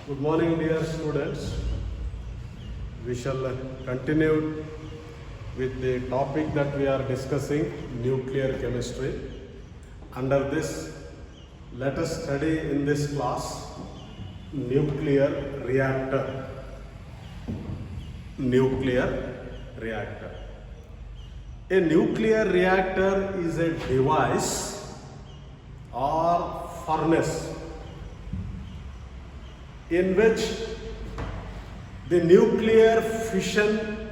Good morning, dear students. We shall continue with the topic that we are discussing, nuclear chemistry. Under this, let us study in this class nuclear reactor. Nuclear reactor. A nuclear reactor is a device or furnace in which the nuclear fission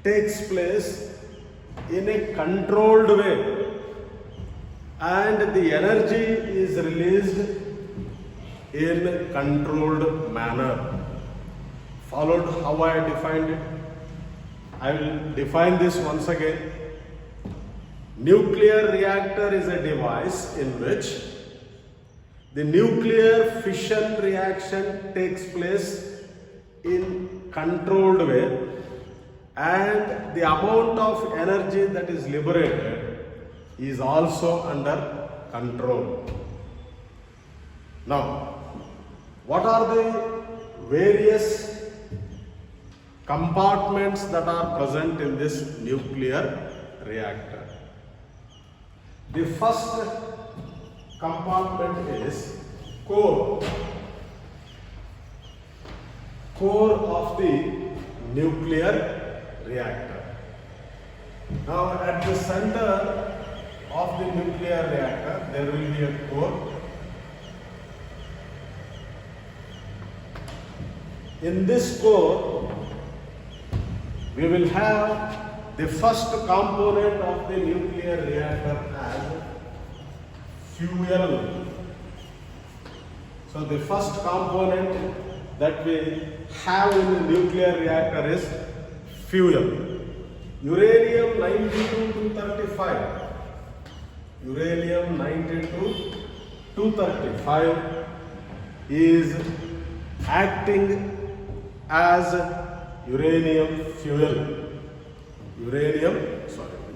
takes place in a controlled way and the energy is released in a controlled manner. Followed how I defined it. I will define this once again. Nuclear reactor is a device in which the nuclear fission reaction takes place in controlled way and the amount of energy that is liberated is also under control. Now, what are the various compartments that are present in this nuclear reactor? The first compartment is core of the nuclear reactor. Now at the center of the nuclear reactor there will be a core. In this core we will have the first component of the nuclear reactor as fuel. So the first component that we have in the nuclear reactor is fuel. Uranium 92-235. Uranium 92-235 is acting as uranium fuel.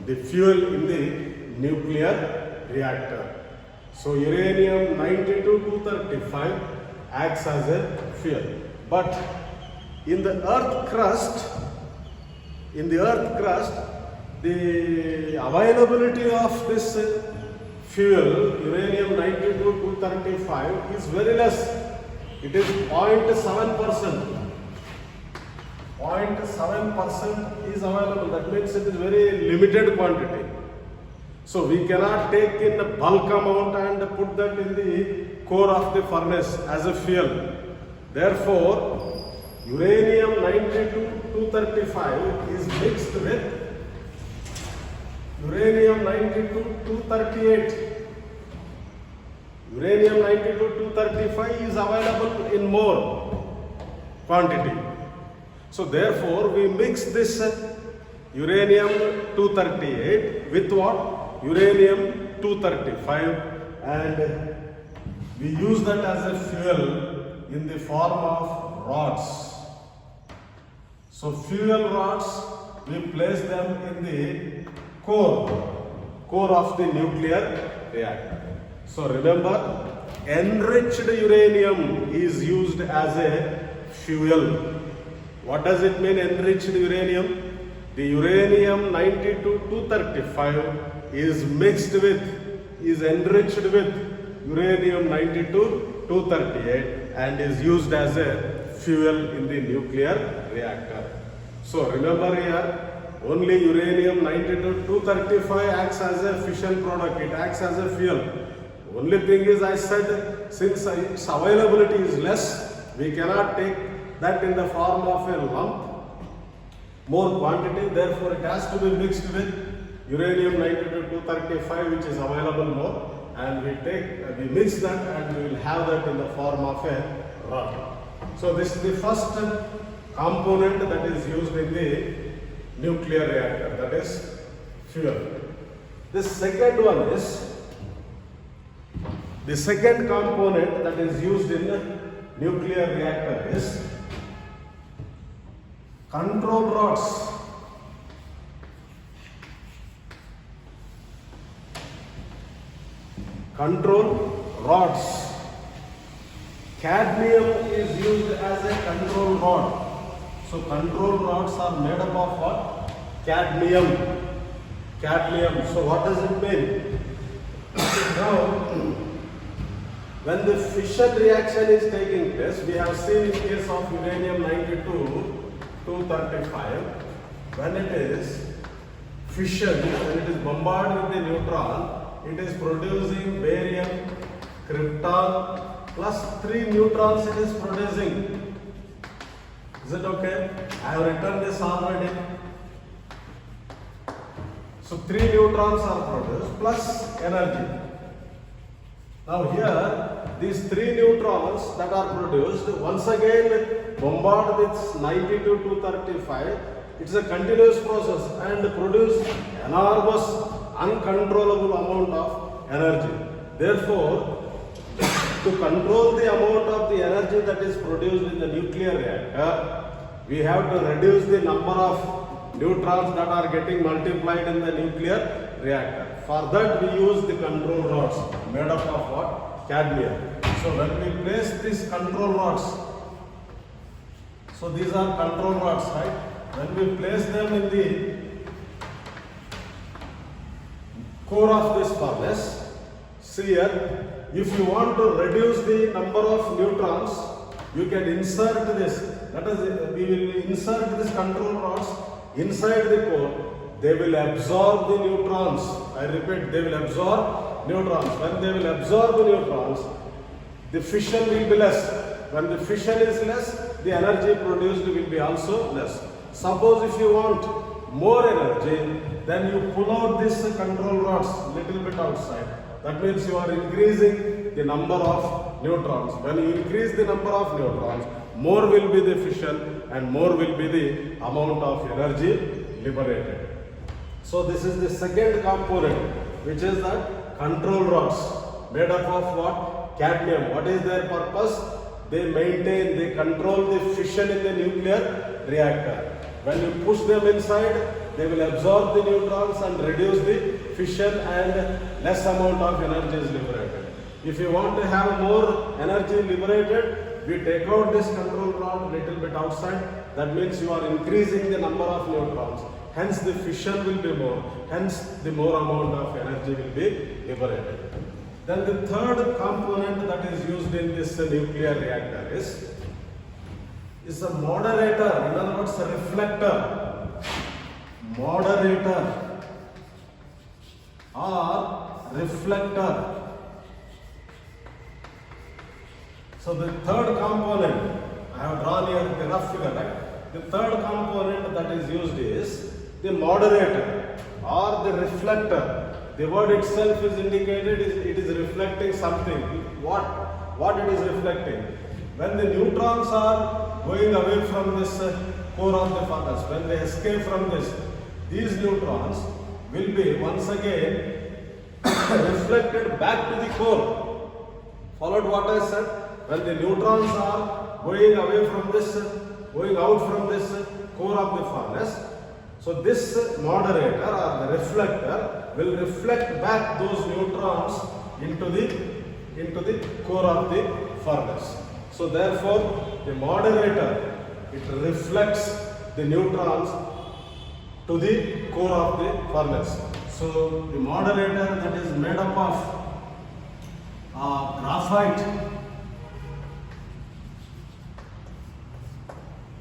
The fuel in the nuclear reactor. So uranium 92-235 acts as a fuel. But in the earth crust, the availability of this fuel, uranium 92-235, is very less. It is 0.7%. 0.7% is available. That means it is very limited quantity. So we cannot take in a bulk amount and put that in the core of the furnace as a fuel. Therefore, uranium 92-235 is mixed with uranium 92-238. Uranium 92-235 is available in more quantity. So therefore, we mix this uranium 238 with what? Uranium 235 and we use that as a fuel in the form of rods. So fuel rods, we place them in the core of the nuclear reactor. So remember, enriched uranium is used as a fuel. What does it mean, enriched uranium? The uranium 92-235 is enriched with uranium 92-238 and is used as a fuel in the nuclear reactor. So remember here, only uranium 92-235 acts as a fission product, it acts as a fuel. Only thing is, I said, since its availability is less, we cannot take that in the form of a lump, more quantity, therefore it has to be mixed with uranium 92-235 which is available more, and we mix that and we will have that in the form of a rod. So this is the first component that is used in the nuclear reactor, that is fuel. The second one is, the second component that is used in the nuclear reactor is control rods. Control rods. Cadmium is used as a control rod. So control rods are made up of what? Cadmium. Cadmium. So what does it mean? Now, when the fission reaction is taking place, we have seen in case of uranium 92 235, when it is fission, when it is bombarded with the neutron, it is producing barium, krypton, plus 3 neutrons it is producing. Is it okay? I have written this already. So 3 neutrons are produced plus energy. Now here, these 3 neutrons that are produced, once again bombard with 92 to 235, it's a continuous process and produce enormous uncontrollable amount of energy. Therefore, to control the amount of the energy that is produced in the nuclear reactor, we have to reduce the number of neutrons that are getting multiplied in the nuclear reactor. For that we use the control rods made up of what? Cadmium. So when we place these control rods, so these are control rods, right? When we place them in the core of this furnace, see here, if you want to reduce the number of neutrons, you can insert this. That is, we will insert this control rods inside the core. They will absorb the neutrons. I repeat, they will absorb neutrons. When they will absorb the neutrons, the fission will be less. When the fission is less, the energy produced will be also less. Suppose if you want more energy, then you pull out this control rods little bit outside. That means you are increasing the number of neutrons. When you increase the number of neutrons, more will be the fission and more will be the amount of energy liberated. So this is the second component, which is that control rods made up of what? Cadmium. What is their purpose? They maintain, they control the fission in the nuclear reactor. When you push them inside, they will absorb the neutrons and reduce the fission and less amount of energy is liberated. If you want to have more energy liberated, we take out this control rod little bit outside. That means you are increasing the number of neutrons. Hence the fission will be more. Hence the more amount of energy will be liberated. Then the third component that is used in this nuclear reactor is a moderator. In other words, a reflector. Moderator or reflector. So the third component, I have drawn here the rough figure, right? The third component that is used is the moderator or the reflector. The word itself is indicated, it is reflecting something. What it is reflecting? When the neutrons are going away from this core of the furnace, when they escape from this, these neutrons will be once again reflected back to the core. Followed what I said? When the neutrons are going away from this, going out from this core of the furnace, so this moderator or the reflector will reflect back those neutrons into the core of the furnace. So therefore, the moderator, it reflects the neutrons to the core of the furnace. So the moderator that is made up of graphite.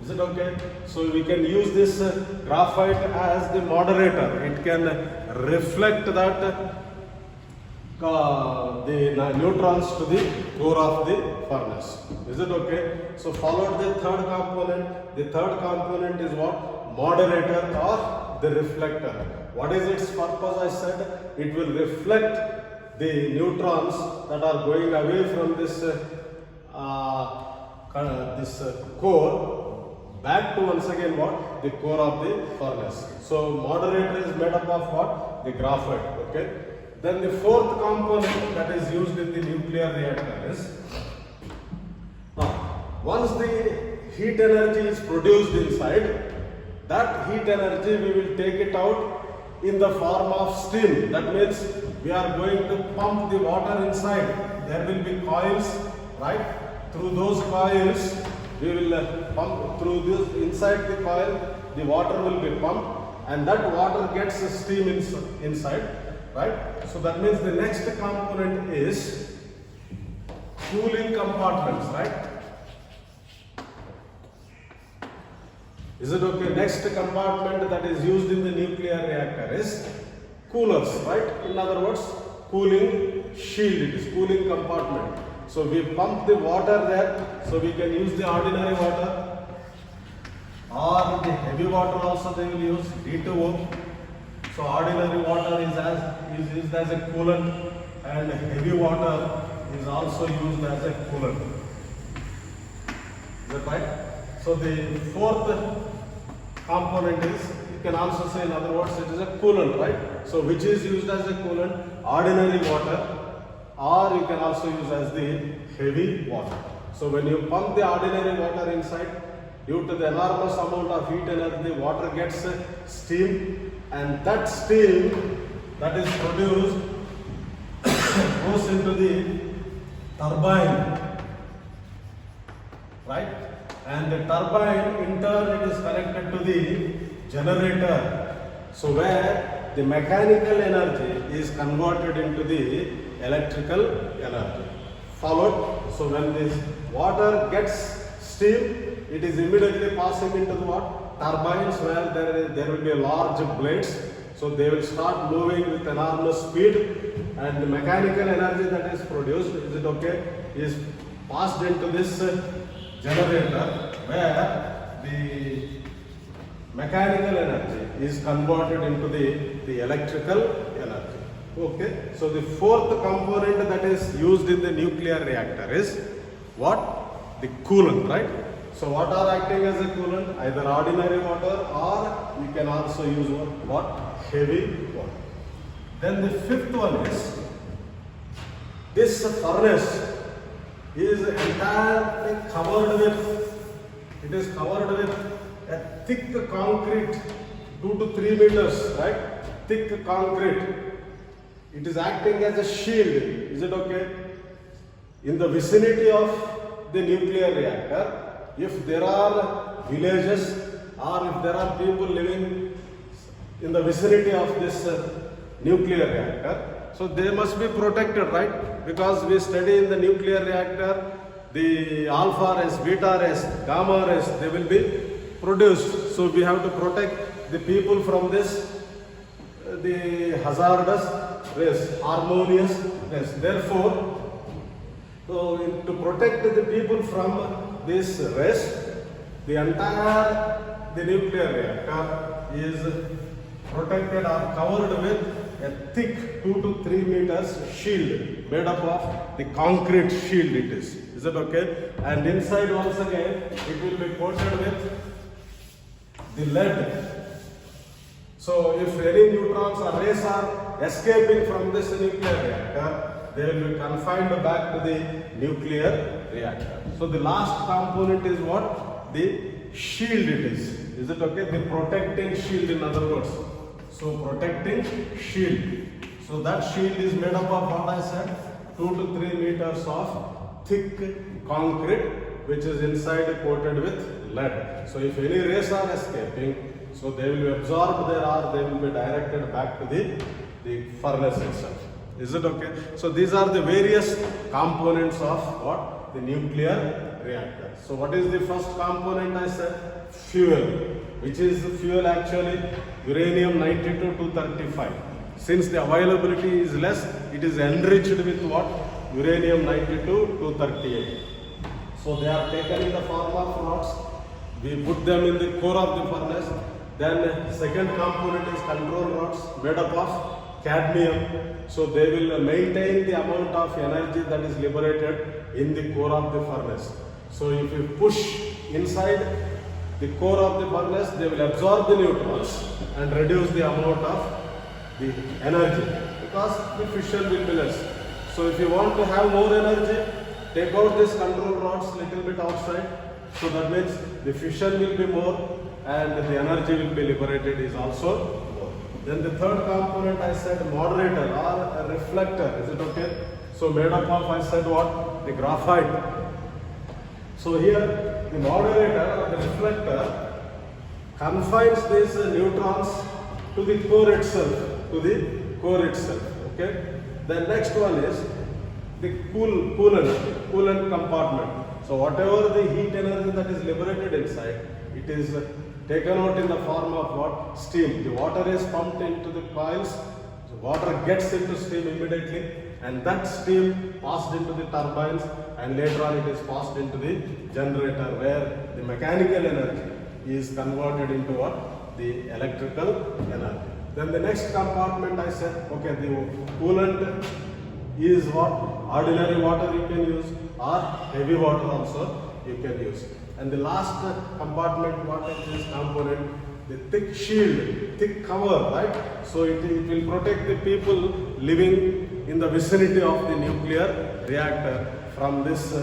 Is it okay? So we can use this graphite as the moderator. It can reflect that the neutrons to the core of the furnace. Is it okay? So followed the third component. The third component is what? Moderator or the reflector. What is its purpose? I said it will reflect the neutrons that are going away from this core back to once again what? The core of the furnace. So moderator is made up of what? The graphite. Okay. Then the fourth component that is used in the nuclear reactor is, now once the heat energy is produced inside, that heat energy we will take it out in the form of steam. That means we are going to pump the water inside. There will be coils, right? through those coils, we will pump through this inside the coil, the water will be pumped, and that water gets steam inside, right? So that means the next component is cooling compartments, right? Is it okay? Next compartment that is used in the nuclear reactor is coolers, right? In other words, cooling shield, it is cooling compartment. So we pump the water there, so we can use the ordinary water or the heavy water also they will use, D2O. So ordinary water is used as a coolant, and heavy water is also used as a coolant. Is that right? So the fourth component is, you can also say in other words, it is a coolant, right? So which is used as a coolant? Ordinary water, or you can also use as the heavy water. So when you pump the ordinary water inside, due to the enormous amount of heat energy, water gets steam, and that steam that is produced goes into the turbine, right? And the turbine in turn it is connected to the generator. So where the mechanical energy is converted into the electrical energy. Followed, so when this water gets steam, it is immediately passing into the what? Turbines, where there will be large blades. So they will start moving with enormous speed, and the mechanical energy that is produced, is it okay, is passed into this generator, where the mechanical energy is converted into the electrical energy. Okay, so the fourth component that is used in the nuclear reactor is what? The coolant, right? So what are acting as a coolant? Either ordinary water, or we can also use what? Heavy water. Then the fifth one is, this furnace is entirely covered with, it is covered with a thick concrete, 2 to 3 meters, right? Thick concrete. It is acting as a shield. Is it okay? In the vicinity of the nuclear reactor, if there are villages or if there are people living in the vicinity of this nuclear reactor, so they must be protected, right? Because we study in the nuclear reactor, the alpha rays, beta rays, gamma rays, they will be produced. So we have to protect the people from this, the hazardous rays, harmonious rays. Therefore, so to protect the people from this rays, the entire the nuclear reactor is protected or covered with a thick 2 to 3 meters shield made up of the concrete shield it is. Is it okay? And inside once again it will be coated with the lead. So if any neutrons or rays are escaping from this nuclear reactor, they will be confined back to the nuclear reactor. So the last component is what? The shield it is. Is it okay? The protecting shield, in other words. So protecting shield. So that shield is made up of what I said, 2 to 3 meters of thick concrete which is inside coated with lead. So if any rays are escaping, so they will be absorbed there or they will be directed back to the furnace itself. Is it okay? So these are the various components of what? The nuclear reactor. So what is the first component I said? Fuel. Which is the fuel actually? Uranium-92-235. Since the availability is less, it is enriched with what? Uranium-92-238. So they are taken in the form of rods. We put them in the core of the furnace. Then second component is control rods made up of cadmium. So they will maintain the amount of energy that is liberated in the core of the furnace. So if you push inside the core of the furnace, they will absorb the neutrons and reduce the amount of the energy, because the fission will be less. So if you want to have more energy, take out these control rods little bit outside. So that means the fission will be more and the energy will be liberated is also more. Then the third component I said moderator or a reflector. Is it okay? So made up of, I said what? The graphite. So here the moderator or the reflector confines these neutrons to the core itself, okay. The next one is the coolant compartment. So whatever the heat energy that is liberated inside, it is taken out in the form of what? Steam. The water is pumped into the coils, so water gets into steam immediately, and that steam passed into the turbines, and later on it is passed into the generator, where the mechanical energy is converted into what? The electrical energy. Then the next compartment I said, okay, the coolant is what? Ordinary water you can use, or heavy water also you can use. And the last compartment, what is this component? The thick shield, thick cover, right? So it will protect the people living in the vicinity of the nuclear reactor from this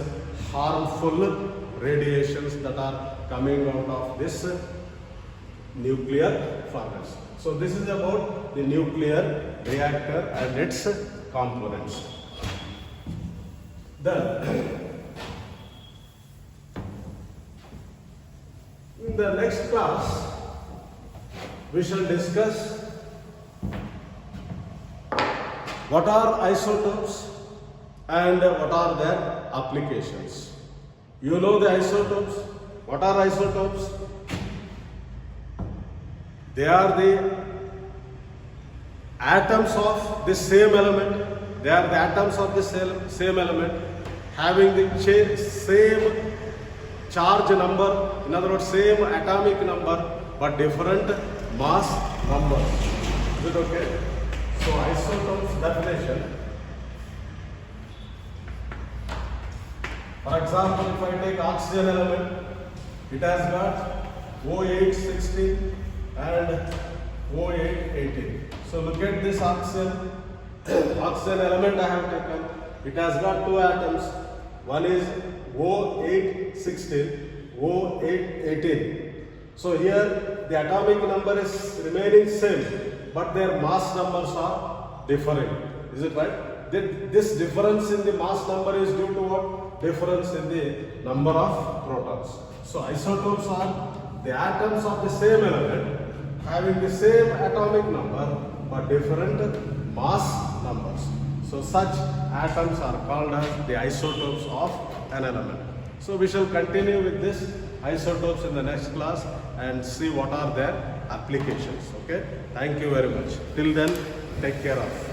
harmful radiations that are coming out of this nuclear furnace. So this is about the nuclear reactor and its components. Then in the next class we shall discuss what are isotopes and what are their applications. You know the isotopes. What are isotopes? They are the atoms of the same element. They are the atoms of the same element having the same charge number, in other words, same atomic number but different mass numbers. Is it okay? So isotopes definition. For example, if I take oxygen element, it has got O8 and O8 So look at this oxygen element I have taken. It has got two atoms. One is O8 O8 So here the atomic number is remaining same, but their mass numbers are differing. Is it right? This difference in the mass number is due to what? Difference in the number of protons. So isotopes are the atoms of the same element having the same atomic number but different mass numbers. So such atoms are called as the isotopes of an element. So we shall continue with this isotopes in the next class and see what are their applications. Okay. Thank you very much. Till then, take care of.